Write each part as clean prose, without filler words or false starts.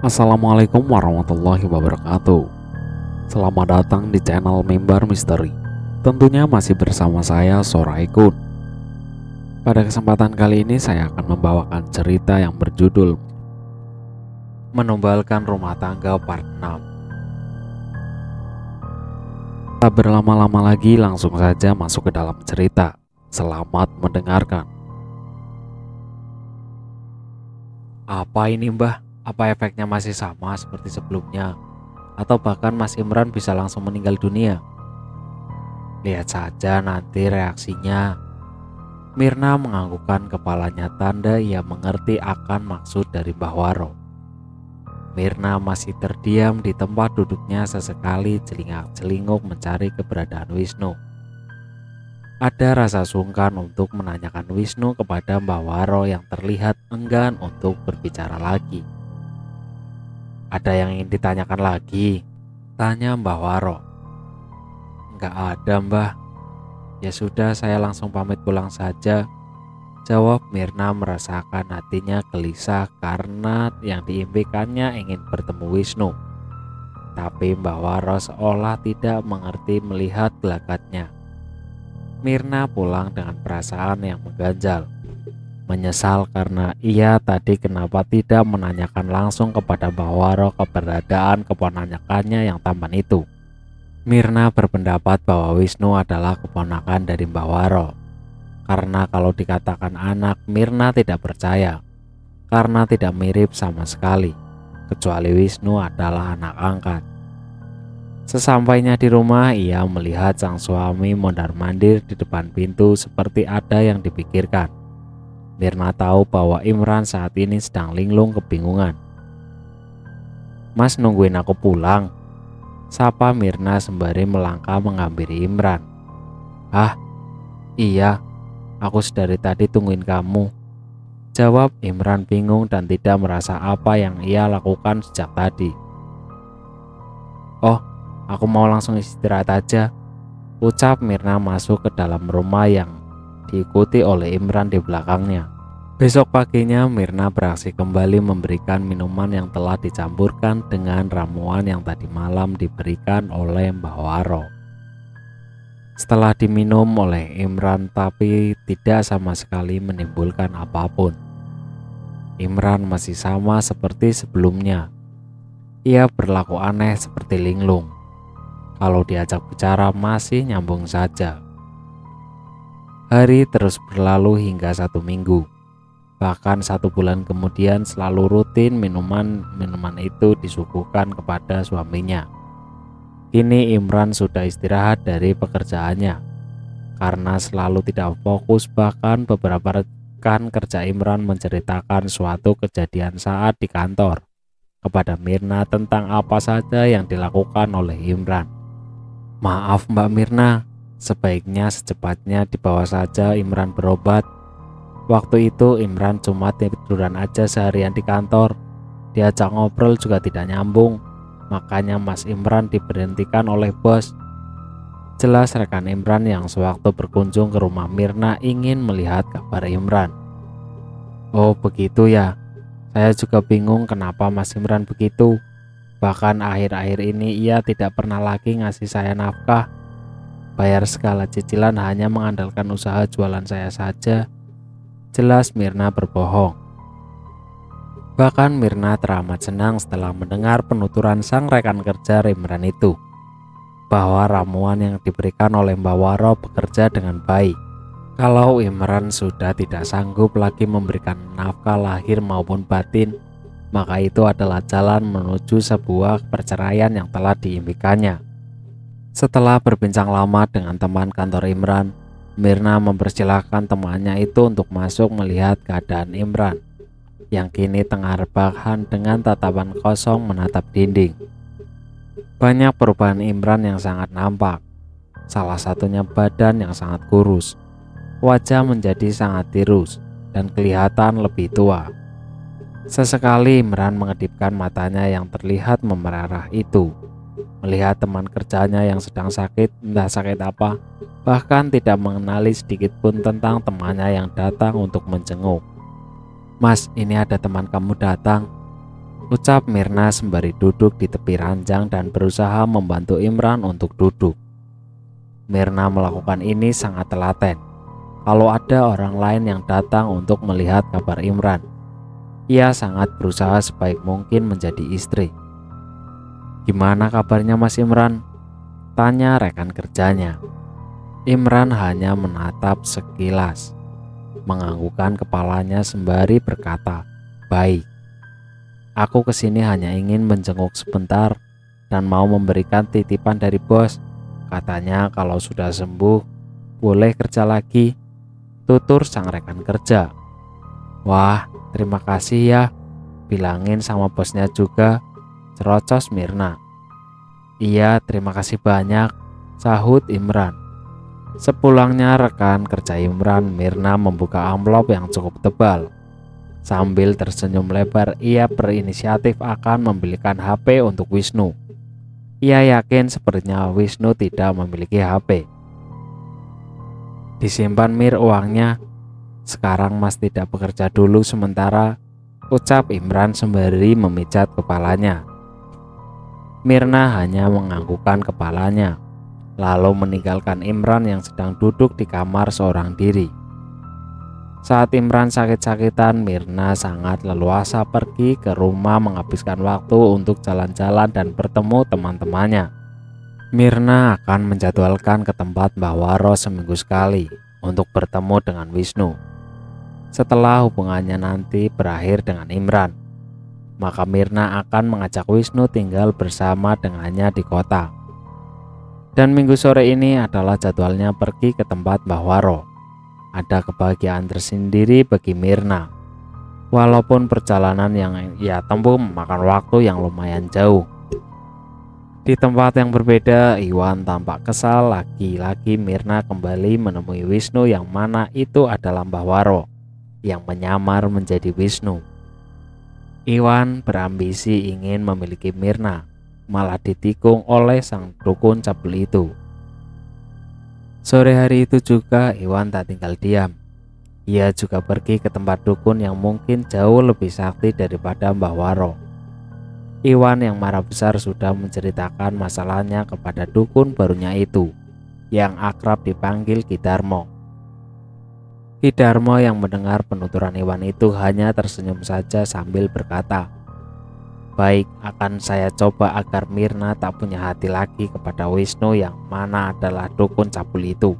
Assalamualaikum warahmatullahi wabarakatuh. Selamat datang di channel Mimbar Misteri. Tentunya masih bersama saya Soraikun. Pada kesempatan kali ini saya akan membawakan cerita yang berjudul Menumbalkan Rumah Tangga Part 6. Tak berlama-lama lagi, langsung saja masuk ke dalam cerita. Selamat mendengarkan. Apa ini, Mbah? Apa efeknya masih sama seperti sebelumnya? Atau bahkan Mas Imran bisa langsung meninggal dunia? Lihat saja nanti reaksinya. Mirna menganggukkan kepalanya tanda ia mengerti akan maksud dari Mbah Waro. Mirna masih terdiam di tempat duduknya, sesekali celingak-celinguk mencari keberadaan Wisnu. Ada rasa sungkan untuk menanyakan Wisnu kepada Mbah Waro yang terlihat enggan untuk berbicara lagi. Ada yang ingin ditanyakan lagi? Tanya Mbah Waro. Enggak ada, Mbah. Ya sudah, saya langsung pamit pulang saja, jawab Mirna merasakan hatinya gelisah karena yang diimpikannya ingin bertemu Wisnu. Tapi Mbah Waro seolah tidak mengerti melihat gelagatnya. Mirna pulang dengan perasaan yang mengganjal. Menyesal karena ia tadi kenapa tidak menanyakan langsung kepada Mbah Waro keberadaan keponakannya yang tampan itu. Mirna berpendapat bahwa Wisnu adalah keponakan dari Mbah Waro. Karena kalau dikatakan anak, Mirna tidak percaya. Karena tidak mirip sama sekali, kecuali Wisnu adalah anak angkat. Sesampainya di rumah, ia melihat sang suami mondar-mandir di depan pintu seperti ada yang dipikirkan. Mirna tahu bahwa Imran saat ini sedang linglung kebingungan. Mas nungguin aku pulang? Sapa Mirna sembari melangkah menghampiri Imran. Ah, iya, aku dari tadi tungguin kamu, jawab Imran bingung dan tidak merasa apa yang ia lakukan sejak tadi. Oh, aku mau langsung istirahat aja, ucap Mirna masuk ke dalam rumah yang diikuti oleh Imran di belakangnya. Besok paginya Mirna beraksi kembali memberikan minuman yang telah dicampurkan dengan ramuan yang tadi malam diberikan oleh Mbah Waro. Setelah diminum oleh Imran tapi tidak sama sekali menimbulkan apapun. Imran masih sama seperti sebelumnya. Ia berlaku aneh seperti linglung. Kalau diajak bicara masih nyambung saja. Hari terus berlalu hingga 1 minggu. Bahkan 1 bulan kemudian selalu rutin minuman itu disuguhkan kepada suaminya. Kini Imran sudah istirahat dari pekerjaannya. Karena selalu tidak fokus, bahkan beberapa rekan kerja Imran menceritakan suatu kejadian saat di kantor kepada Mirna tentang apa saja yang dilakukan oleh Imran. Maaf Mbak Mirna, sebaiknya secepatnya dibawa saja Imran berobat. Waktu itu Imran cuma tiduran aja seharian di kantor. Diajak ngobrol juga tidak nyambung. Makanya Mas Imran diberhentikan oleh bos. Jelas rekan Imran yang sewaktu berkunjung ke rumah Mirna ingin melihat kabar Imran. Oh begitu ya. Saya juga bingung kenapa Mas Imran begitu. Bahkan akhir-akhir ini ia tidak pernah lagi ngasih saya nafkah. Bayar segala cicilan hanya mengandalkan usaha jualan saya saja. Jelas Mirna berbohong. Bahkan Mirna teramat senang setelah mendengar penuturan sang rekan kerja Imran itu, bahwa ramuan yang diberikan oleh Mbah Waro bekerja dengan baik. Kalau Imran sudah tidak sanggup lagi memberikan nafkah lahir maupun batin, maka itu adalah jalan menuju sebuah perceraian yang telah diimpikannya. Setelah berbincang lama dengan teman kantor Imran, Mirna mempersilahkan temannya itu untuk masuk melihat keadaan Imran yang kini tengah rebahan dengan tatapan kosong menatap dinding. Banyak perubahan Imran yang sangat nampak. Salah satunya badan yang sangat kurus. Wajah menjadi sangat tirus dan kelihatan lebih tua. Sesekali Imran mengedipkan matanya yang terlihat memerah itu. Melihat teman kerjanya yang sedang sakit, entah sakit apa, bahkan tidak mengenali sedikit pun tentang temannya yang datang untuk menjenguk. Mas, ini ada teman kamu datang, ucap Mirna sembari duduk di tepi ranjang dan berusaha membantu Imran untuk duduk. Mirna melakukan ini sangat telaten. Kalau ada orang lain yang datang untuk melihat kabar Imran, ia sangat berusaha sebaik mungkin menjadi istri. "Gimana kabarnya Mas Imran?" tanya rekan kerjanya. Imran hanya menatap sekilas, menganggukkan kepalanya sembari berkata, "Baik. Aku kesini hanya ingin menjenguk sebentar dan mau memberikan titipan dari bos. Katanya kalau sudah sembuh, boleh kerja lagi," tutur sang rekan kerja. "Wah, terima kasih ya. Bilangin sama bosnya juga," cerocos Mirna. "Iya, terima kasih banyak," sahut Imran. Sepulangnya rekan kerja Imran, Mirna membuka amplop yang cukup tebal. Sambil tersenyum lebar, ia berinisiatif akan membelikan HP untuk Wisnu. Ia yakin sepertinya Wisnu tidak memiliki HP. "Disimpan Mir uangnya. Sekarang Mas tidak bekerja dulu sementara," ucap Imran sembari memijat kepalanya. Mirna hanya menganggukkan kepalanya, lalu meninggalkan Imran yang sedang duduk di kamar seorang diri. Saat Imran sakit-sakitan, Mirna sangat leluasa pergi ke rumah menghabiskan waktu untuk jalan-jalan dan bertemu teman-temannya. Mirna akan menjadwalkan ke tempat Mbah Waro seminggu sekali untuk bertemu dengan Wisnu. Setelah hubungannya nanti berakhir dengan Imran, maka Mirna akan mengajak Wisnu tinggal bersama dengannya di kota. Dan minggu sore ini adalah jadwalnya pergi ke tempat Mbah Waro. Ada kebahagiaan tersendiri bagi Mirna. Walaupun perjalanan yang ia tempuh memakan waktu yang lumayan jauh. Di tempat yang berbeda, Iwan tampak kesal. Lagi-lagi Mirna kembali menemui Wisnu yang mana itu adalah Mbah Waro yang menyamar menjadi Wisnu. Iwan berambisi ingin memiliki Mirna, malah ditikung oleh sang dukun cabul itu. Sore hari itu juga Iwan tak tinggal diam. Ia juga pergi ke tempat dukun yang mungkin jauh lebih sakti daripada Mbah Waro. Iwan yang marah besar sudah menceritakan masalahnya kepada dukun barunya itu, yang akrab dipanggil Ki Darmo. Ki Darmo yang mendengar penuturan Iwan itu hanya tersenyum saja sambil berkata, "Baik, akan saya coba agar Mirna tak punya hati lagi kepada Wisnu yang mana adalah dukun cabul itu.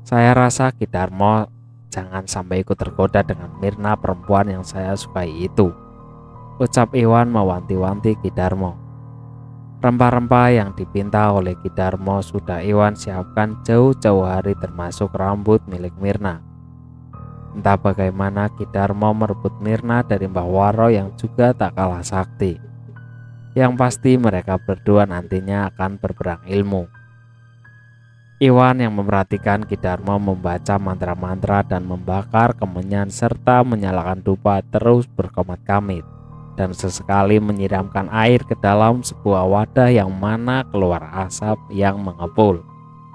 Saya rasa Ki Darmo jangan sampai ikut tergoda dengan Mirna perempuan yang saya sukai itu," ucap Iwan mewanti-wanti Ki Darmo. Rempah-rempah yang dipinta oleh Ki Darmo sudah Iwan siapkan jauh-jauh hari termasuk rambut milik Mirna. Entah bagaimana Ki Darmo merebut Mirna dari Mbah Waro yang juga tak kalah sakti. Yang pasti mereka berdua nantinya akan berperang ilmu. Iwan yang memerhatikan Ki Darmo membaca mantra-mantra dan membakar kemenyan serta menyalakan dupa terus berkomat kamit dan sesekali menyiramkan air ke dalam sebuah wadah yang mana keluar asap yang mengepul.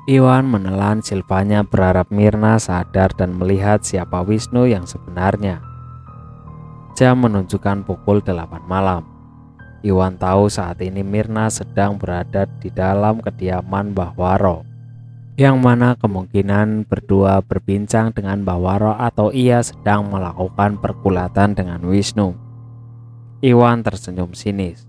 Iwan menelan silpanya berharap Mirna sadar dan melihat siapa Wisnu yang sebenarnya. Jam menunjukkan pukul 8 malam. Iwan tahu saat ini Mirna sedang berada di dalam kediaman Mbah Waro, yang mana kemungkinan berdua berbincang dengan Mbah Waro atau ia sedang melakukan pergulatan dengan Wisnu. Iwan tersenyum sinis.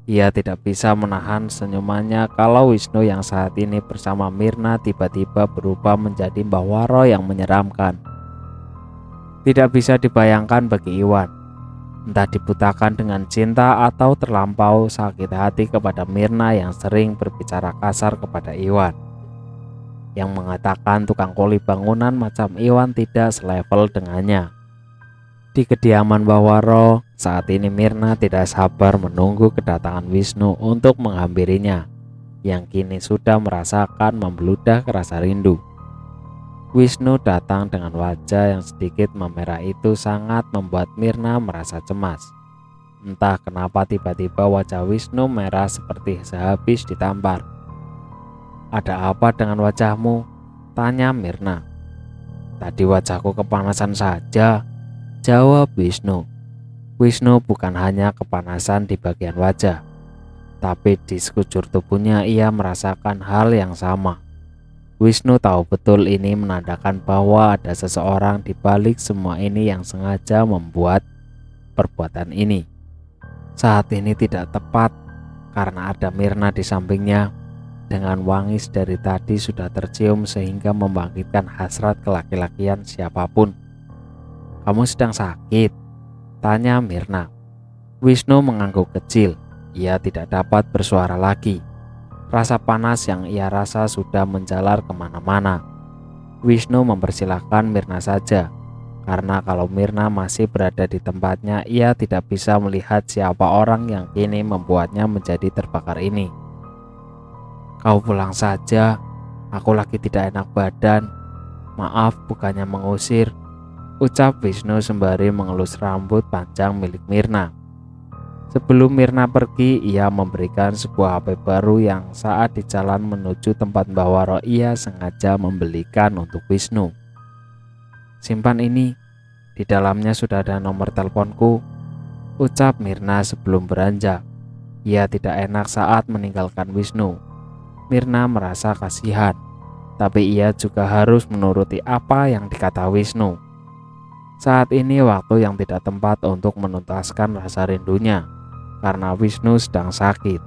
Ia tidak bisa menahan senyumannya kalau Wisnu yang saat ini bersama Mirna tiba-tiba berubah menjadi Mbah Waro yang menyeramkan. Tidak bisa dibayangkan bagi Iwan, entah dibutakan dengan cinta atau terlampau sakit hati kepada Mirna yang sering berbicara kasar kepada Iwan, yang mengatakan tukang kuli bangunan macam Iwan tidak selevel dengannya. Di kediaman Mbah Waro, saat ini Mirna tidak sabar menunggu kedatangan Wisnu untuk menghampirinya, yang kini sudah merasakan membeludah rasa rindu. Wisnu datang dengan wajah yang sedikit memerah itu sangat membuat Mirna merasa cemas. Entah kenapa tiba-tiba wajah Wisnu merah seperti sehabis ditampar. "Ada apa dengan wajahmu?" tanya Mirna. "Tadi wajahku kepanasan saja," jawab Wisnu. Wisnu bukan hanya kepanasan di bagian wajah, tapi di sekujur tubuhnya ia merasakan hal yang sama. Wisnu tahu betul ini menandakan bahwa ada seseorang di balik semua ini yang sengaja membuat perbuatan ini. Saat ini tidak tepat karena ada Mirna di sampingnya. Dengan wangis dari tadi sudah tercium sehingga membangkitkan hasrat kelaki-lakian siapapun. "Kamu sedang sakit?" tanya Mirna. Wisnu mengangguk kecil. Ia tidak dapat bersuara lagi. Rasa panas yang ia rasa sudah menjalar kemana-mana. Wisnu mempersilahkan Mirna saja, karena kalau Mirna masih berada di tempatnya, ia tidak bisa melihat siapa orang yang kini membuatnya menjadi terbakar ini. "Kau pulang saja, aku lagi tidak enak badan. Maaf, bukannya mengusir," ucap Wisnu sembari mengelus rambut panjang milik Mirna. Sebelum Mirna pergi, ia memberikan sebuah HP baru yang saat di jalan menuju tempat Mbah Waro ia sengaja membelikan untuk Wisnu. "Simpan ini, di dalamnya sudah ada nomor teleponku," ucap Mirna sebelum beranjak. Ia tidak enak saat meninggalkan Wisnu. Mirna merasa kasihan, tapi ia juga harus menuruti apa yang dikata Wisnu. Saat ini waktu yang tidak tepat untuk menuntaskan rasa rindunya, karena Wisnu sedang sakit.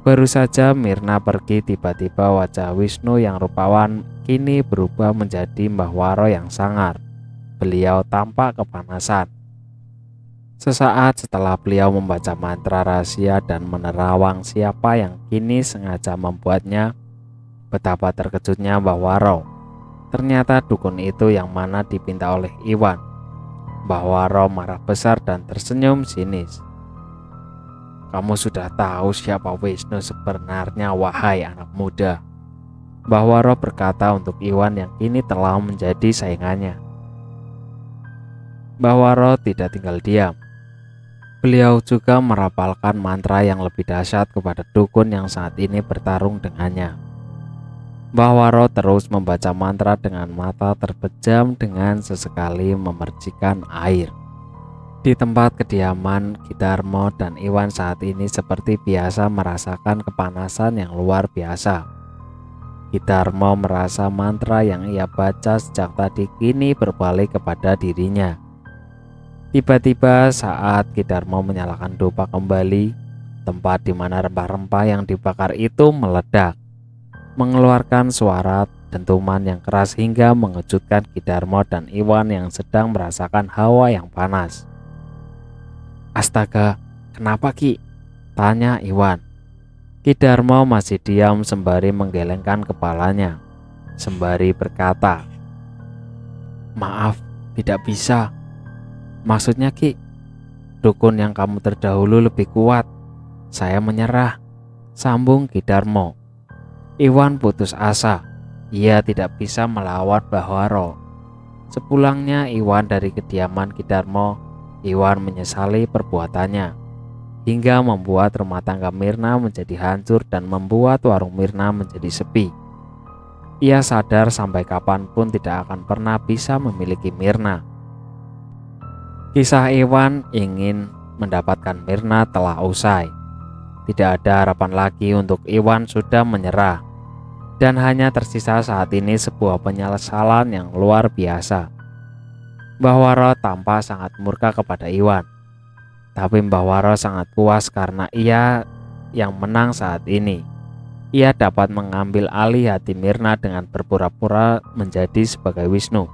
Baru saja Mirna pergi, tiba-tiba wajah Wisnu yang rupawan kini berubah menjadi Mbah Waro yang sangar. Beliau tampak kepanasan. Sesaat setelah beliau membaca mantra rahasia dan menerawang siapa yang kini sengaja membuatnya, betapa terkejutnya Mbah Waro. Ternyata dukun itu yang mana dipinta oleh Iwan. Mbah Waro marah besar dan tersenyum sinis. "Kamu sudah tahu siapa Wisnu sebenarnya, wahai anak muda," Mbah Waro berkata untuk Iwan yang kini telah menjadi saingannya. Mbah Waro tidak tinggal diam. Beliau juga merapalkan mantra yang lebih dahsyat kepada dukun yang saat ini bertarung dengannya. Mbah Waro terus membaca mantra dengan mata terpejam dengan sesekali memercikan air. Di tempat kediaman Ki Darmo dan Iwan saat ini seperti biasa merasakan kepanasan yang luar biasa. Ki Darmo merasa mantra yang ia baca sejak tadi kini berbalik kepada dirinya. Tiba-tiba saat Ki Darmo menyalakan dupa kembali, tempat di mana rempah-rempah yang dibakar itu meledak, mengeluarkan suara dentuman yang keras hingga mengejutkan Ki Darmo dan Iwan yang sedang merasakan hawa yang panas. "Astaga, kenapa Ki?" tanya Iwan. Ki Darmo masih diam sembari menggelengkan kepalanya, sembari berkata, "Maaf, tidak bisa. Maksudnya Ki, dukun yang kamu terdahulu lebih kuat. Saya menyerah," sambung Ki Darmo. Iwan putus asa. Ia tidak bisa melawan Mbah Waro. Sepulangnya Iwan dari kediaman Ki Darmo, Iwan menyesali perbuatannya, hingga membuat rumah tangga Mirna menjadi hancur dan membuat warung Mirna menjadi sepi. Ia sadar sampai kapanpun tidak akan pernah bisa memiliki Mirna. Kisah Iwan ingin mendapatkan Mirna telah usai. Tidak ada harapan lagi untuk Iwan, sudah menyerah. Dan hanya tersisa saat ini sebuah penyesalan yang luar biasa. Mbah Waro tampak sangat murka kepada Iwan. Tapi Mbah Waro sangat puas karena ia yang menang saat ini. Ia dapat mengambil alih hati Mirna dengan berpura-pura menjadi sebagai Wisnu.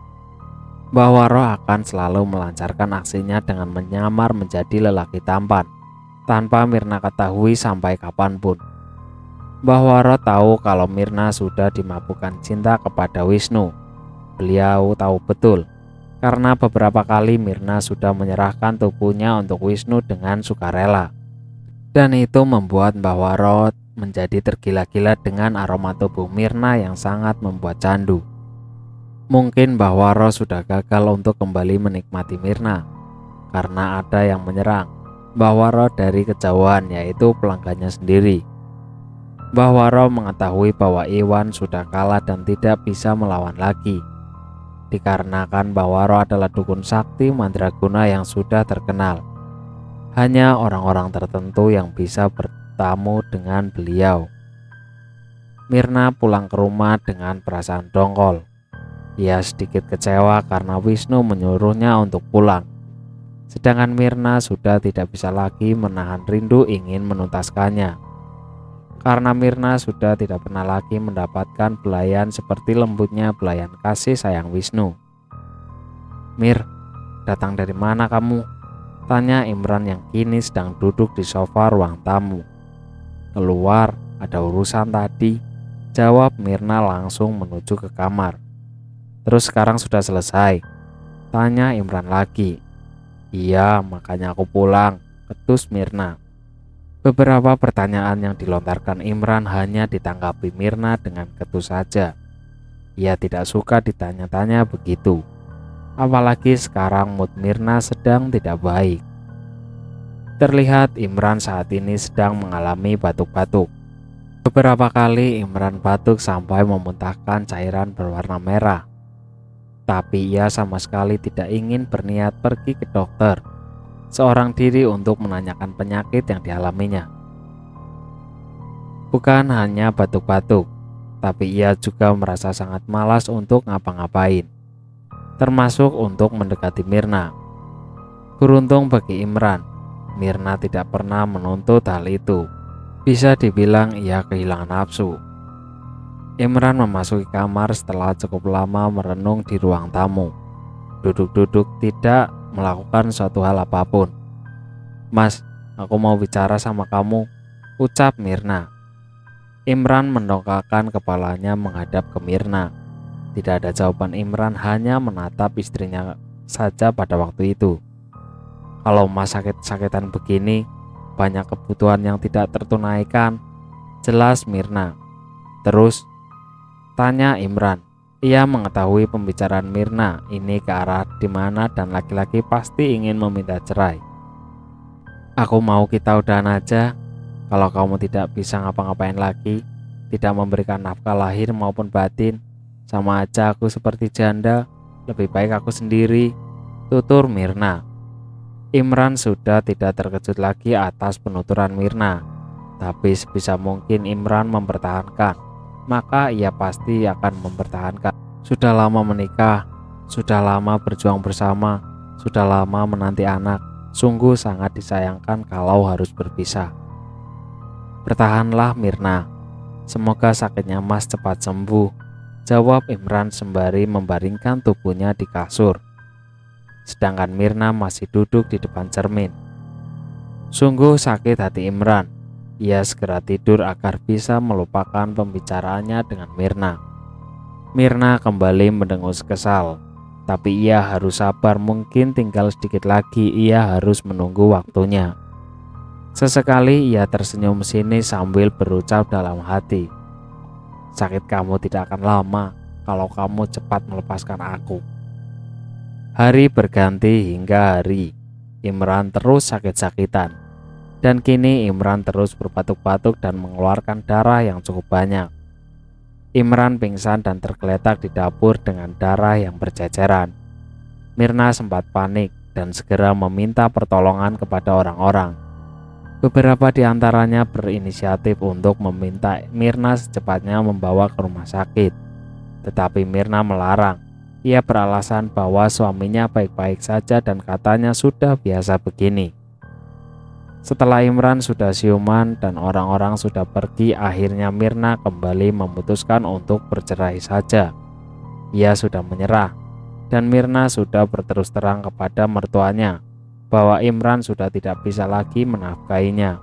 Mbah Waro akan selalu melancarkan aksinya dengan menyamar menjadi lelaki tampan, tanpa Mirna ketahui sampai kapanpun. Mbah Waro tahu kalau Mirna sudah dimabukkan cinta kepada Wisnu. Beliau tahu betul, karena beberapa kali Mirna sudah menyerahkan tubuhnya untuk Wisnu dengan sukarela. Dan itu membuat Mbah Waro menjadi tergila-gila dengan aroma tubuh Mirna yang sangat membuat candu. Mungkin Mbah Waro sudah gagal untuk kembali menikmati Mirna, karena ada yang menyerang Mbah Waro dari kejauhan, yaitu pelanggannya sendiri. Mbah Waro mengetahui bahwa Iwan sudah kalah dan tidak bisa melawan lagi. dikarenakan Bawaro adalah dukun sakti mandraguna yang sudah terkenal. Hanya orang-orang tertentu yang bisa bertamu dengan beliau. Mirna pulang ke rumah dengan perasaan dongkol. Ia sedikit kecewa karena Wisnu menyuruhnya untuk pulang. Sedangkan Mirna sudah tidak bisa lagi menahan rindu ingin menuntaskannya. Karena Mirna sudah tidak pernah lagi mendapatkan belayan seperti lembutnya belayan kasih sayang Wisnu. "Mir, datang dari mana kamu?" tanya Imran yang kini sedang duduk di sofa ruang tamu. "Keluar, ada urusan tadi," jawab Mirna langsung menuju ke kamar. "Terus sekarang sudah selesai?" tanya Imran lagi. "Iya, makanya aku pulang," ketus Mirna. Beberapa pertanyaan yang dilontarkan Imran hanya ditanggapi Mirna dengan ketus saja. Ia tidak suka ditanya-tanya begitu. Apalagi sekarang mood Mirna sedang tidak baik. Terlihat Imran saat ini sedang mengalami batuk-batuk. Beberapa kali Imran batuk sampai memuntahkan cairan berwarna merah. Tapi ia sama sekali tidak ingin berniat pergi ke dokter seorang diri untuk menanyakan penyakit yang dialaminya. Bukan hanya batuk-batuk, tapi ia juga merasa sangat malas untuk ngapa-ngapain, termasuk untuk mendekati Mirna. Beruntung bagi Imran, Mirna tidak pernah menuntut hal itu. Bisa dibilang ia kehilangan nafsu. Imran memasuki kamar setelah cukup lama merenung di ruang tamu. Duduk-duduk tidak melakukan suatu hal apapun. "Mas, aku mau bicara sama kamu," ucap Mirna. Imran mendongakkan kepalanya menghadap ke Mirna. Tidak ada jawaban Imran, hanya menatap istrinya saja pada waktu itu. "Kalau Mas sakit-sakitan begini, banyak kebutuhan yang tidak tertunaikan," jelas Mirna. "Terus?" tanya Imran. Ia mengetahui pembicaraan Mirna ini ke arah di mana dan laki-laki pasti ingin meminta cerai. "Aku mau kita udahan aja. Kalau kamu tidak bisa ngapa-ngapain lagi, tidak memberikan nafkah lahir maupun batin, sama aja aku seperti janda. Lebih baik aku sendiri," tutur Mirna. Imran sudah tidak terkejut lagi atas penuturan Mirna. Tapi sebisa mungkin Imran mempertahankan, maka ia pasti akan mempertahankan. Sudah lama menikah, sudah lama berjuang bersama, sudah lama menanti anak. Sungguh sangat disayangkan kalau harus berpisah. "Bertahanlah Mirna. Semoga sakitnya Mas cepat sembuh," jawab Imran sembari membaringkan tubuhnya di kasur. Sedangkan Mirna masih duduk di depan cermin. Sungguh sakit hati Imran. Ia segera tidur agar bisa melupakan pembicaraannya dengan Mirna. Mirna kembali mendengus kesal, tapi ia harus sabar, mungkin tinggal sedikit lagi ia harus menunggu waktunya. Sesekali ia tersenyum sinis sambil berucap dalam hati, "Sakit kamu tidak akan lama kalau kamu cepat melepaskan aku." Hari berganti hingga hari. Imran terus sakit-sakitan. Dan kini Imran terus berbatuk-batuk dan mengeluarkan darah yang cukup banyak. Imran pingsan dan tergeletak di dapur dengan darah yang berceceran. Mirna sempat panik dan segera meminta pertolongan kepada orang-orang. Beberapa di antaranya berinisiatif untuk meminta Mirna secepatnya membawa ke rumah sakit. Tetapi Mirna melarang. Ia beralasan bahwa suaminya baik-baik saja dan katanya sudah biasa begini. Setelah Imran sudah siuman dan orang-orang sudah pergi, akhirnya Mirna kembali memutuskan untuk bercerai saja. Ia sudah menyerah, dan Mirna sudah berterus terang kepada mertuanya bahwa Imran sudah tidak bisa lagi menafkahinya.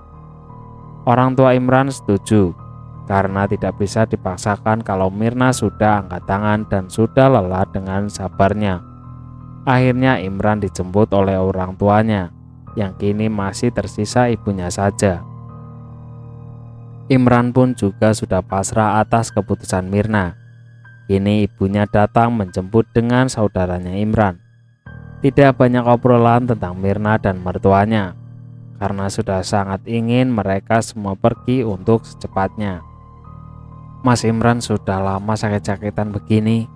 Orang tua Imran setuju, karena tidak bisa dipaksakan kalau Mirna sudah angkat tangan dan sudah lelah dengan sabarnya. Akhirnya Imran dijemput oleh orang tuanya, yang kini masih tersisa ibunya saja. Imran pun juga sudah pasrah atas keputusan Mirna. Kini ibunya datang menjemput dengan saudaranya Imran. Tidak banyak obrolan tentang Mirna dan mertuanya, karena sudah sangat ingin mereka semua pergi untuk secepatnya. "Mas Imran sudah lama sakit-sakitan begini.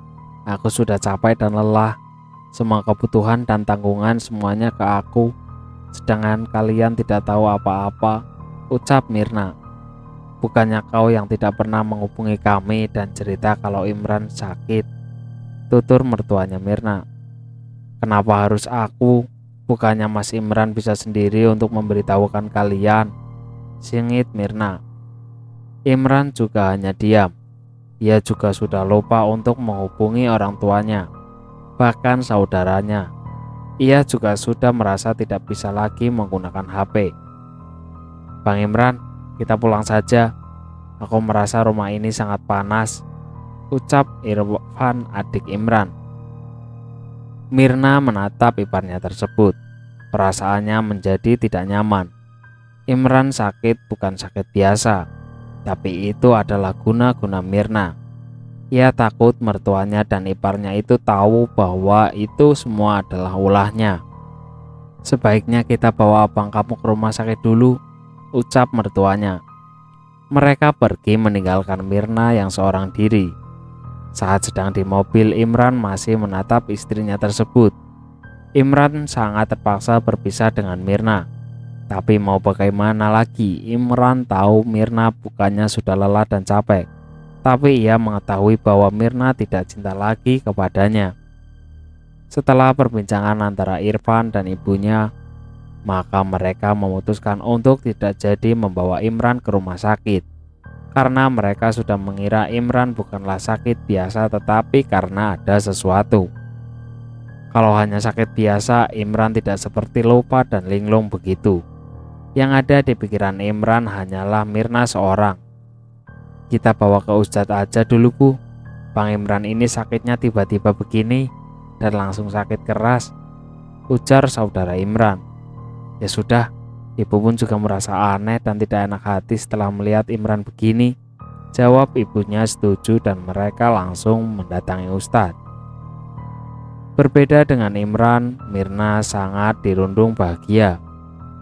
Aku sudah capek dan lelah. Semua kebutuhan dan tanggungan semuanya ke aku, sedangkan kalian tidak tahu apa-apa, ucap Mirna. Bukannya kau yang tidak pernah menghubungi kami dan cerita kalau Imran sakit, tutur mertuanya Mirna. Kenapa harus aku? Bukannya Mas Imran bisa sendiri untuk memberitahukan kalian, singit Mirna. Imran juga hanya diam. Ia juga sudah lupa untuk menghubungi orang tuanya, bahkan saudaranya. Ia juga sudah merasa tidak bisa lagi menggunakan HP. Bang Imran, kita pulang saja. Aku merasa rumah ini sangat panas, ucap Irfan adik Imran. Mirna menatap iparnya tersebut. Perasaannya menjadi tidak nyaman. Imran sakit bukan sakit biasa, tapi itu adalah guna-guna Mirna. Ia takut mertuanya dan iparnya itu tahu bahwa itu semua adalah ulahnya. Sebaiknya kita bawa abang kamu ke rumah sakit dulu, ucap mertuanya. Mereka pergi meninggalkan Mirna yang seorang diri. Saat sedang di mobil, Imran masih menatap istrinya tersebut. Imran sangat terpaksa berpisah dengan Mirna. Tapi mau bagaimana lagi, Imran tahu Mirna bukannya sudah lelah dan capek, tapi ia mengetahui bahwa Mirna tidak cinta lagi kepadanya. Setelah perbincangan antara Irfan dan ibunya, maka mereka memutuskan untuk tidak jadi membawa Imran ke rumah sakit, karena mereka sudah mengira Imran bukanlah sakit biasa tetapi karena ada sesuatu. Kalau hanya sakit biasa, Imran tidak seperti lupa dan linglung begitu. Yang ada di pikiran Imran hanyalah Mirna seorang. Kita bawa ke Ustadz aja dulu Bu. Bang Imran ini sakitnya tiba-tiba begini dan langsung sakit keras, ujar saudara Imran. Ya sudah, ibu pun juga merasa aneh dan tidak enak hati setelah melihat Imran begini, jawab ibunya setuju dan mereka langsung mendatangi Ustadz. Berbeda dengan Imran, Mirna sangat dirundung bahagia.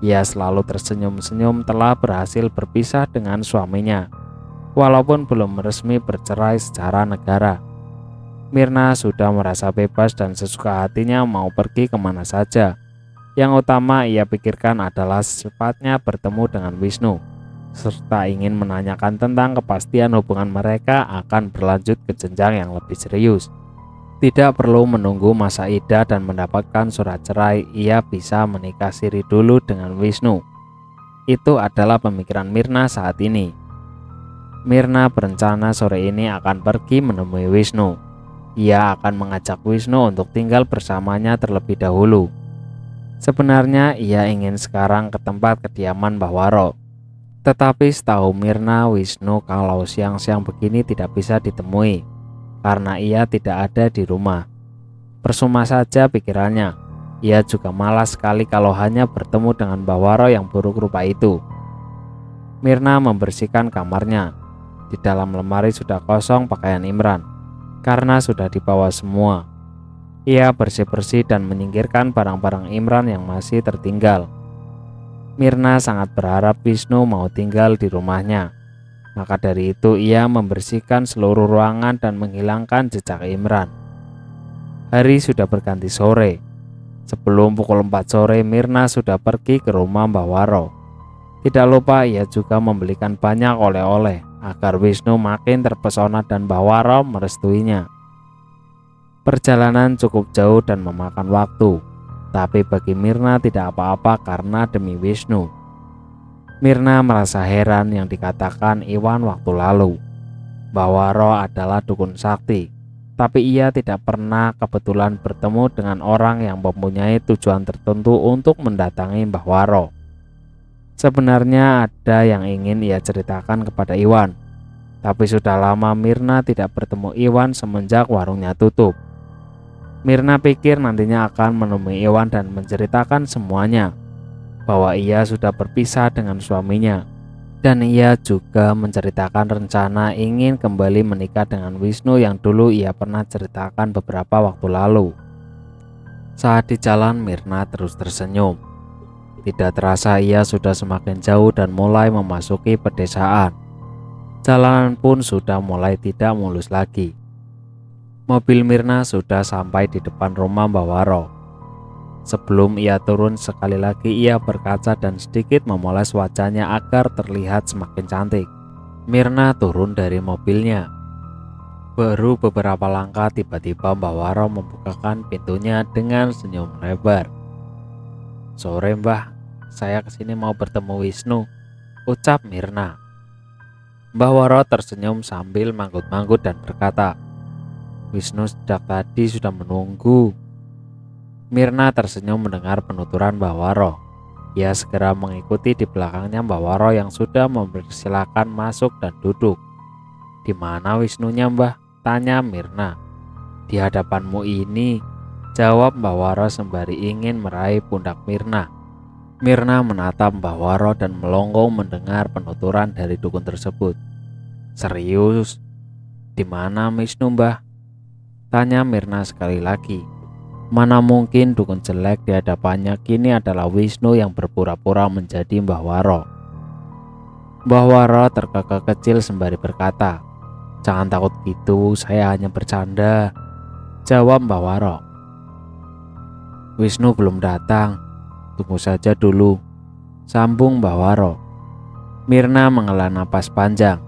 Ia selalu tersenyum-senyum telah berhasil berpisah dengan suaminya, walaupun belum resmi bercerai secara negara. Mirna sudah merasa bebas dan sesuka hatinya mau pergi kemana saja. Yang utama ia pikirkan adalah secepatnya bertemu dengan Wisnu, serta ingin menanyakan tentang kepastian hubungan mereka akan berlanjut ke jenjang yang lebih serius. Tidak perlu menunggu masa iddah dan mendapatkan surat cerai, ia bisa menikah siri dulu dengan Wisnu. Itu adalah pemikiran Mirna saat ini. Mirna berencana sore ini akan pergi menemui Wisnu. Ia akan mengajak Wisnu untuk tinggal bersamanya terlebih dahulu. Sebenarnya ia ingin sekarang ke tempat kediaman Mbah Waro. Tetapi setahu Mirna, Wisnu kalau siang-siang begini tidak bisa ditemui, karena ia tidak ada di rumah. Percuma saja pikirannya. Ia juga malas sekali kalau hanya bertemu dengan Mbah Waro yang buruk rupa itu. Mirna membersihkan kamarnya. Di dalam lemari sudah kosong pakaian Imran, karena sudah dibawa semua. Ia bersih-bersih dan menyingkirkan barang-barang Imran yang masih tertinggal. Mirna sangat berharap Wisnu mau tinggal di rumahnya. Maka dari itu ia membersihkan seluruh ruangan dan menghilangkan jejak Imran. Hari sudah berganti sore. Sebelum pukul 4 sore Mirna sudah pergi ke rumah Mbah Waro. Tidak lupa ia juga membelikan banyak oleh-oleh agar Wisnu makin terpesona dan Mbah Waro merestuinya. Perjalanan cukup jauh dan memakan waktu, tapi bagi Mirna tidak apa-apa karena demi Wisnu. Mirna merasa heran yang dikatakan Iwan waktu lalu. Mbah Waro adalah dukun sakti, tapi ia tidak pernah kebetulan bertemu dengan orang yang mempunyai tujuan tertentu untuk mendatangi Mbah Waro. Sebenarnya ada yang ingin ia ceritakan kepada Iwan, tapi sudah lama Mirna tidak bertemu Iwan semenjak warungnya tutup. Mirna pikir nantinya akan menemui Iwan dan menceritakan semuanya, bahwa ia sudah berpisah dengan suaminya, dan ia juga menceritakan rencana ingin kembali menikah dengan Wisnu yang dulu ia pernah ceritakan beberapa waktu lalu. Saat di jalan Mirna terus tersenyum. Tidak terasa ia sudah semakin jauh dan mulai memasuki pedesaan. Jalanan pun sudah mulai tidak mulus lagi. Mobil Mirna sudah sampai di depan rumah Mbak Waro. Sebelum ia turun, sekali lagi ia berkaca dan sedikit memoles wajahnya agar terlihat semakin cantik. Mirna turun dari mobilnya. Baru beberapa langkah tiba-tiba Mbak Waro membukakan pintunya dengan senyum lebar. "Sore Mbah, saya kesini mau bertemu Wisnu," ucap Mirna. Mbah Waro tersenyum sambil manggut-manggut dan berkata, "Wisnu sejak tadi sudah menunggu." Mirna tersenyum mendengar penuturan Mbah Waro. Ia segera mengikuti di belakangnya Mbah Waro yang sudah mempersilahkan masuk dan duduk. "Di mana Wisnunya Mbah?" tanya Mirna. "Di hadapanmu ini," jawab Mbah Waro sembari ingin meraih pundak Mirna. Mirna menatap Mbah Waro dan melonggong mendengar penuturan dari dukun tersebut. "Serius? Di mana Wisnu Mbah?" tanya Mirna sekali lagi. Mana mungkin dukun jelek di hadapannya kini adalah Wisnu yang berpura-pura menjadi Mbah Waro. Mbah Waro terkekeh kecil sembari berkata, "Jangan takut gitu, saya hanya bercanda," jawab Mbah Waro. "Wisnu belum datang, tunggu saja dulu," sambung Mbah Waro. Mirna menghela napas panjang.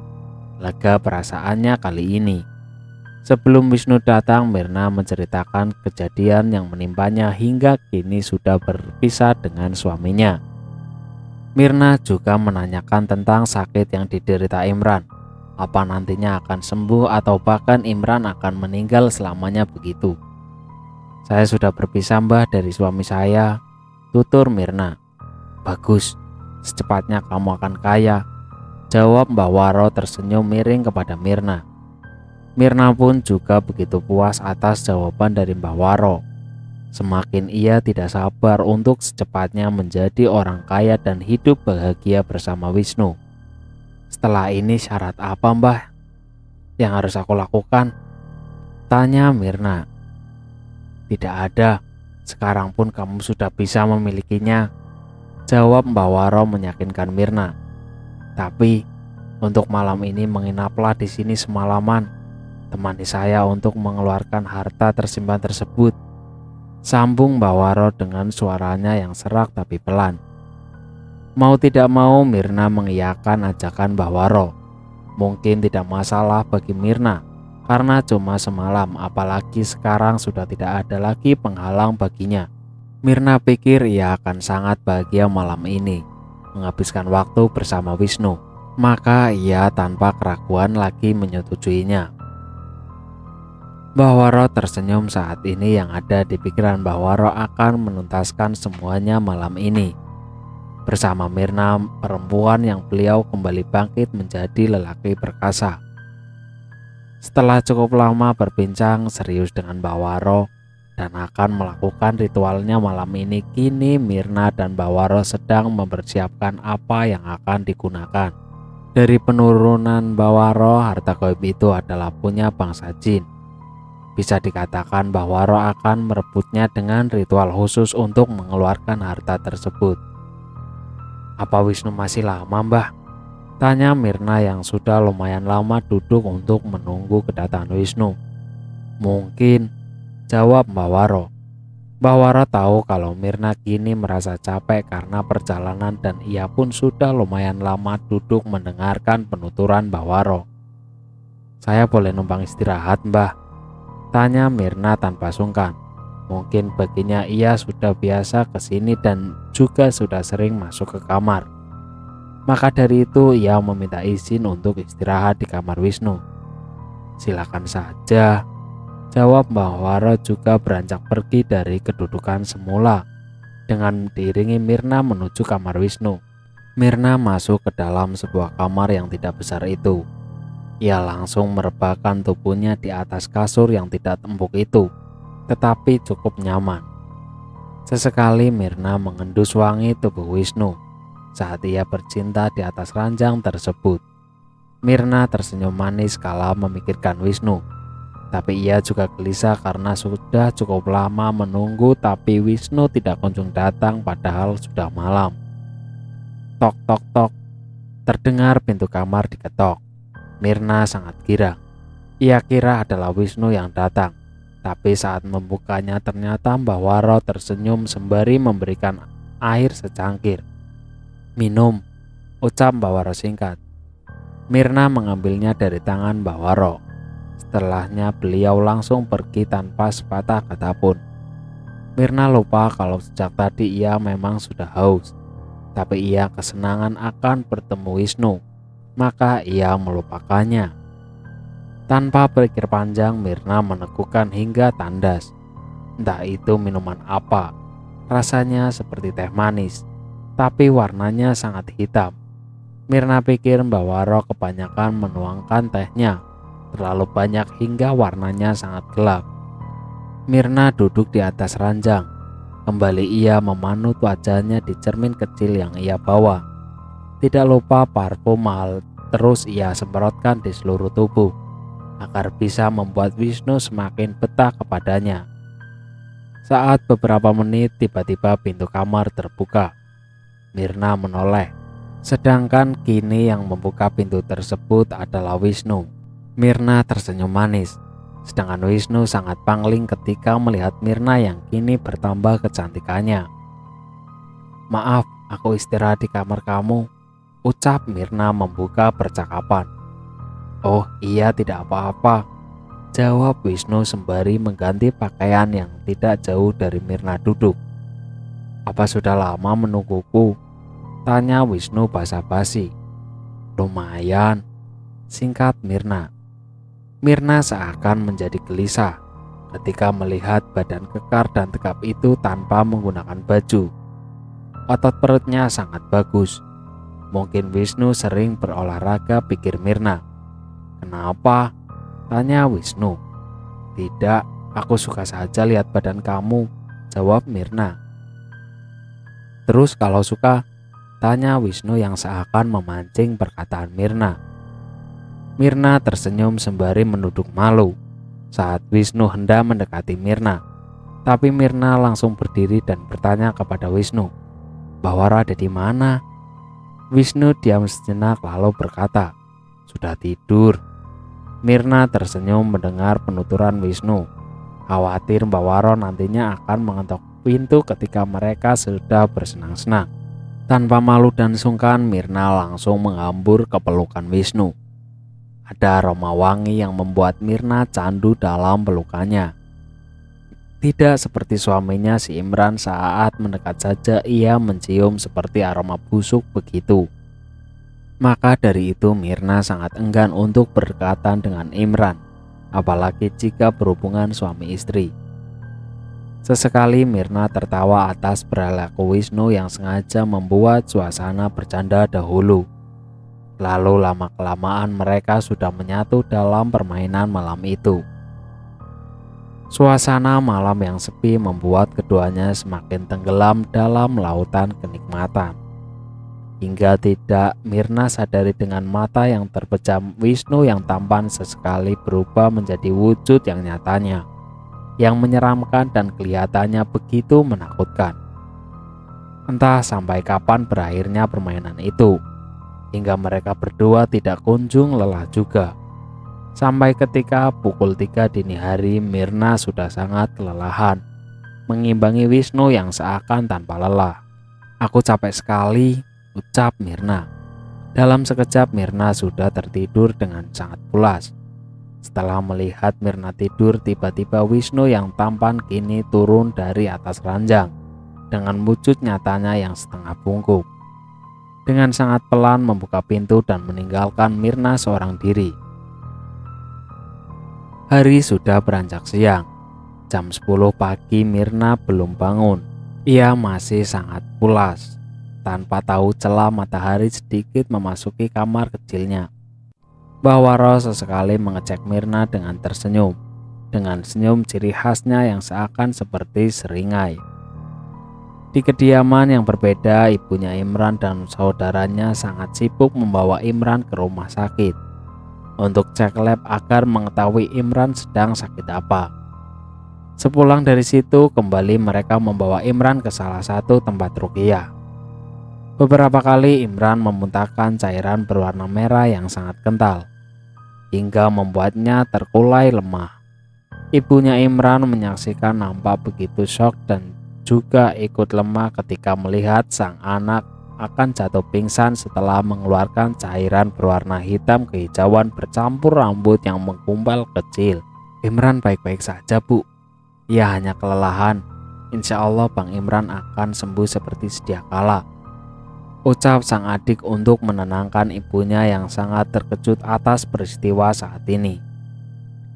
Lega perasaannya kali ini. Sebelum Wisnu datang, Mirna menceritakan kejadian yang menimpanya hingga kini sudah berpisah dengan suaminya. Mirna juga menanyakan tentang sakit yang diderita Imran. Apa nantinya akan sembuh atau bahkan Imran akan meninggal selamanya begitu. "Saya sudah berpisah Mbah dari suami saya," tutur Mirna. "Bagus, secepatnya kamu akan kaya," jawab Mbah Waro tersenyum miring kepada Mirna. Mirna pun juga begitu puas atas jawaban dari Mbah Waro. Semakin ia tidak sabar untuk secepatnya menjadi orang kaya dan hidup bahagia bersama Wisnu. "Setelah ini syarat apa Mbah yang harus aku lakukan?" tanya Mirna. "Tidak ada, sekarang pun kamu sudah bisa memilikinya," jawab Mbah Waro meyakinkan Mirna. "Tapi untuk malam ini menginaplah di sini semalaman. Temani saya untuk mengeluarkan harta tersimpan tersebut," sambung Mbah Waro dengan suaranya yang serak tapi pelan. Mau tidak mau Mirna mengiyakan ajakan Mbah Waro. Mungkin tidak masalah bagi Mirna karena cuma semalam, apalagi sekarang sudah tidak ada lagi penghalang baginya. Mirna pikir ia akan sangat bahagia malam ini menghabiskan waktu bersama Wisnu. Maka ia tanpa keraguan lagi menyetujuinya. Mbah Waro tersenyum saat ini yang ada di pikiran Mbah Waro akan menuntaskan semuanya malam ini. Bersama Mirna, perempuan yang beliau kembali bangkit menjadi lelaki perkasa. Setelah cukup lama berbincang serius dengan Mbah Waro dan akan melakukan ritualnya malam ini, kini Mirna dan Mbah Waro sedang mempersiapkan apa yang akan digunakan. Dari penurunan Mbah Waro, harta gaib itu adalah punya bangsa jin. Bisa dikatakan Mbah Waro akan merebutnya dengan ritual khusus untuk mengeluarkan harta tersebut. "Apa Wisnu masih lama Mbah?" tanya Mirna yang sudah lumayan lama duduk untuk menunggu kedatangan Wisnu. "Mungkin," jawab Mbah Waro. Mbah Waro tahu kalau Mirna kini merasa capek karena perjalanan dan ia pun sudah lumayan lama duduk mendengarkan penuturan Mbah Waro. "Saya boleh numpang istirahat Mbah?" tanya Mirna tanpa sungkan. Mungkin baginya ia sudah biasa ke sini dan juga sudah sering masuk ke kamar. Maka dari itu ia meminta izin untuk istirahat di kamar Wisnu. "Silakan saja," jawab Mbah Waro juga beranjak pergi dari kedudukan semula dengan diiringi Mirna menuju kamar Wisnu. Mirna masuk ke dalam sebuah kamar yang tidak besar itu. Ia langsung merebahkan tubuhnya di atas kasur yang tidak empuk itu, tetapi cukup nyaman. Sesekali Mirna mengendus wangi tubuh Wisnu saat ia bercinta di atas ranjang tersebut. Mirna tersenyum manis kala memikirkan Wisnu, tapi ia juga gelisah karena sudah cukup lama menunggu tapi Wisnu tidak kunjung datang padahal sudah malam. Tok tok tok, terdengar pintu kamar diketok. Mirna sangat girang. Ia kira adalah Wisnu yang datang, tapi saat membukanya ternyata Mbah Waro tersenyum sembari memberikan air secangkir. "Minum," ucap Mbah Waro singkat. Mirna mengambilnya dari tangan Mbah Waro. Setelahnya beliau langsung pergi tanpa sepatah kata pun. Mirna lupa kalau sejak tadi ia memang sudah haus, tapi ia kesenangan akan bertemu Wisnu, maka ia melupakannya. Tanpa berpikir panjang, Mirna menegukkan hingga tandas. Entah itu minuman apa, rasanya seperti teh manis, tapi warnanya sangat hitam. Mirna pikir Mbah Waro kebanyakan menuangkan tehnya, terlalu banyak hingga warnanya sangat gelap. Mirna duduk di atas ranjang. Kembali ia memanut wajahnya di cermin kecil yang ia bawa. Tidak lupa parfum mahal terus ia semprotkan di seluruh tubuh, agar bisa membuat Wisnu semakin betah kepadanya. Saat beberapa menit, tiba-tiba pintu kamar terbuka. Mirna menoleh, sedangkan kini yang membuka pintu tersebut adalah Wisnu. Mirna tersenyum manis, sedangkan Wisnu sangat pangling ketika melihat Mirna yang kini bertambah kecantikannya. "Maaf, aku istirahat di kamar kamu," ucap Mirna membuka percakapan. "Oh iya, tidak apa-apa," jawab Wisnu sembari mengganti pakaian yang tidak jauh dari Mirna duduk. "Apa sudah lama menungguku?" tanya Wisnu basa-basi. "Lumayan," singkat Mirna. Mirna seakan menjadi gelisah ketika melihat badan kekar dan tegap itu tanpa menggunakan baju. Otot perutnya sangat bagus. Mungkin Wisnu sering berolahraga, pikir Mirna. "Kenapa?" tanya Wisnu. "Tidak, aku suka saja lihat badan kamu," jawab Mirna. "Terus kalau suka?" tanya Wisnu yang seakan memancing perkataan Mirna. Mirna tersenyum sembari menunduk malu saat Wisnu hendak mendekati Mirna. Tapi Mirna langsung berdiri dan bertanya kepada Wisnu, "Mbah Waro ada di mana?" Wisnu diam sejenak lalu berkata, "Sudah tidur." Mirna tersenyum mendengar penuturan Wisnu, khawatir Mbah Waro nantinya akan mengetok pintu ketika mereka sudah bersenang-senang. Tanpa malu dan sungkan, Mirna langsung menghambur ke pelukan Wisnu. Ada aroma wangi yang membuat Mirna candu dalam pelukannya. Tidak seperti suaminya si Imran, saat mendekat saja ia mencium seperti aroma busuk begitu. Maka dari itu Mirna sangat enggan untuk berdekatan dengan Imran, apalagi jika berhubungan suami istri. Sesekali Mirna tertawa atas perilaku Wisnu yang sengaja membuat suasana bercanda dahulu. Lalu lama-kelamaan mereka sudah menyatu dalam permainan malam itu. Suasana malam yang sepi membuat keduanya semakin tenggelam dalam lautan kenikmatan. Hingga tidak Mirna sadari dengan mata yang terpejam Wisnu yang tampan sesekali berubah menjadi wujud yang nyatanya, yang menyeramkan dan kelihatannya begitu menakutkan. Entah sampai kapan berakhirnya permainan itu, hingga mereka berdua tidak kunjung lelah juga. Sampai ketika pukul 3 dini hari, Mirna sudah sangat kelelahan, mengimbangi Wisnu yang seakan tanpa lelah. "Aku capek sekali," ucap Mirna. Dalam sekejap Mirna sudah tertidur dengan sangat pulas. Setelah melihat Mirna tidur, tiba-tiba Wisnu yang tampan kini turun dari atas ranjang dengan wujud nyatanya yang setengah bungkuk. Dengan sangat pelan membuka pintu dan meninggalkan Mirna seorang diri. Hari sudah beranjak siang. Jam 10 pagi Mirna belum bangun. Ia masih sangat pulas, tanpa tahu celah matahari sedikit memasuki kamar kecilnya. Mbah Waro sesekali mengecek Mirna dengan tersenyum, dengan senyum ciri khasnya yang seakan seperti seringai. Di kediaman yang berbeda, ibunya Imran dan saudaranya sangat sibuk membawa Imran ke rumah sakit untuk cek lab agar mengetahui Imran sedang sakit apa. Sepulang dari situ, kembali mereka membawa Imran ke salah satu tempat ruqyah. Beberapa kali Imran memuntahkan cairan berwarna merah yang sangat kental. hingga membuatnya terkulai lemah. Ibunya Imran menyaksikan nampak begitu syok dan juga ikut lemah ketika melihat sang anak akan jatuh pingsan setelah mengeluarkan cairan berwarna hitam kehijauan bercampur rambut yang menggumpal kecil. Imran baik-baik saja, Bu. Ia hanya kelelahan. Insya Allah Bang Imran akan sembuh seperti sedia kala, ucap sang adik untuk menenangkan ibunya yang sangat terkejut atas peristiwa saat ini.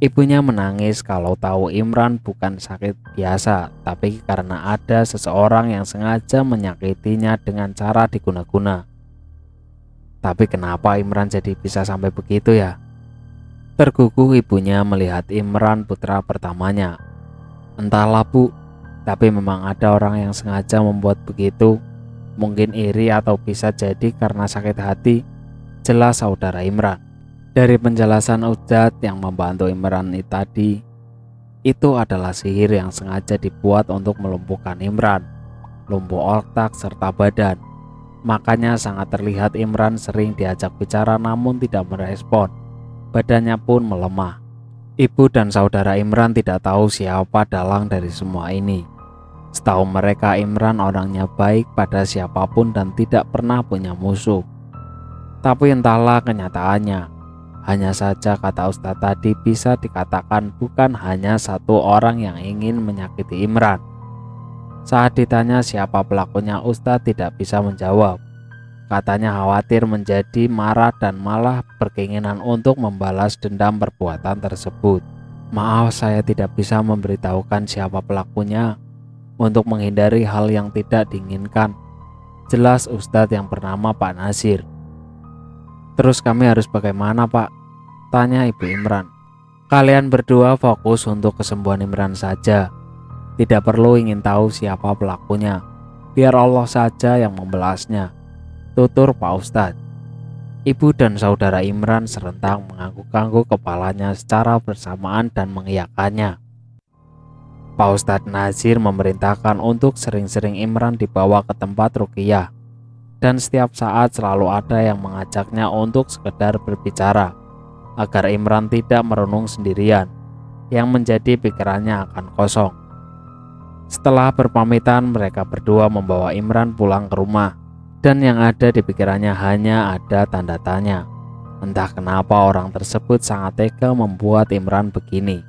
Ibunya menangis kalau tahu Imran bukan sakit biasa, tapi karena ada seseorang yang sengaja menyakitinya dengan cara diguna-guna. Tapi kenapa Imran jadi bisa sampai begitu ya? Terguguh ibunya melihat Imran putra pertamanya. Entahlah Bu, tapi memang ada orang yang sengaja membuat begitu. Mungkin iri atau bisa jadi karena sakit hati, jelas saudara Imran. Dari penjelasan Ustadz yang membantu Imran tadi, itu adalah sihir yang sengaja dibuat untuk melumpuhkan Imran, lumpuh otak serta badan. Makanya sangat terlihat Imran sering diajak bicara namun tidak merespon. Badannya pun melemah. Ibu dan saudara Imran tidak tahu siapa dalang dari semua ini. Setahu mereka Imran orangnya baik pada siapapun dan tidak pernah punya musuh. Tapi entahlah kenyataannya. Hanya saja kata Ustadz tadi bisa dikatakan bukan hanya satu orang yang ingin menyakiti Imran. Saat ditanya siapa pelakunya, Ustadz tidak bisa menjawab. Katanya khawatir menjadi marah dan malah berkeinginan untuk membalas dendam perbuatan tersebut. Maaf, saya tidak bisa memberitahukan siapa pelakunya untuk menghindari hal yang tidak diinginkan. Jelas Ustadz yang bernama Pak Nasir. Terus kami harus bagaimana, Pak? Tanya Ibu Imran. Kalian berdua fokus untuk kesembuhan Imran saja. Tidak perlu ingin tahu siapa pelakunya. Biar Allah saja yang membalasnya, tutur Pak Ustadz. Ibu dan saudara Imran serentak mengangguk-angguk kepalanya secara bersamaan dan mengiyakannya. Pak Ustadz Nazir memerintahkan untuk sering-sering Imran dibawa ke tempat ruqyah. Dan setiap saat selalu ada yang mengajaknya untuk sekedar berbicara, agar Imran tidak merenung sendirian, yang menjadi pikirannya akan kosong. Setelah berpamitan, mereka berdua membawa Imran pulang ke rumah, dan yang ada di pikirannya hanya ada tanda tanya. Entah kenapa orang tersebut sangat tega membuat Imran begini.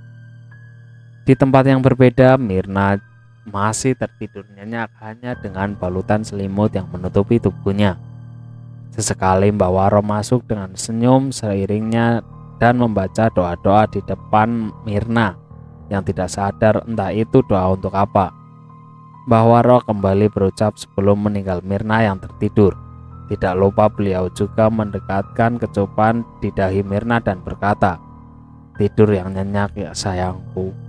Di tempat yang berbeda, Mirna masih tertidur nyenyak hanya dengan balutan selimut yang menutupi tubuhnya. Sesekali Mbak Waro masuk dengan senyum seiringnya dan membaca doa-doa di depan Mirna yang tidak sadar entah itu doa untuk apa. Mbah Waro kembali berucap sebelum meninggal Mirna yang tertidur. Tidak lupa beliau juga mendekatkan kecupan di dahi Mirna dan berkata, "Tidur yang nyenyak ya sayangku."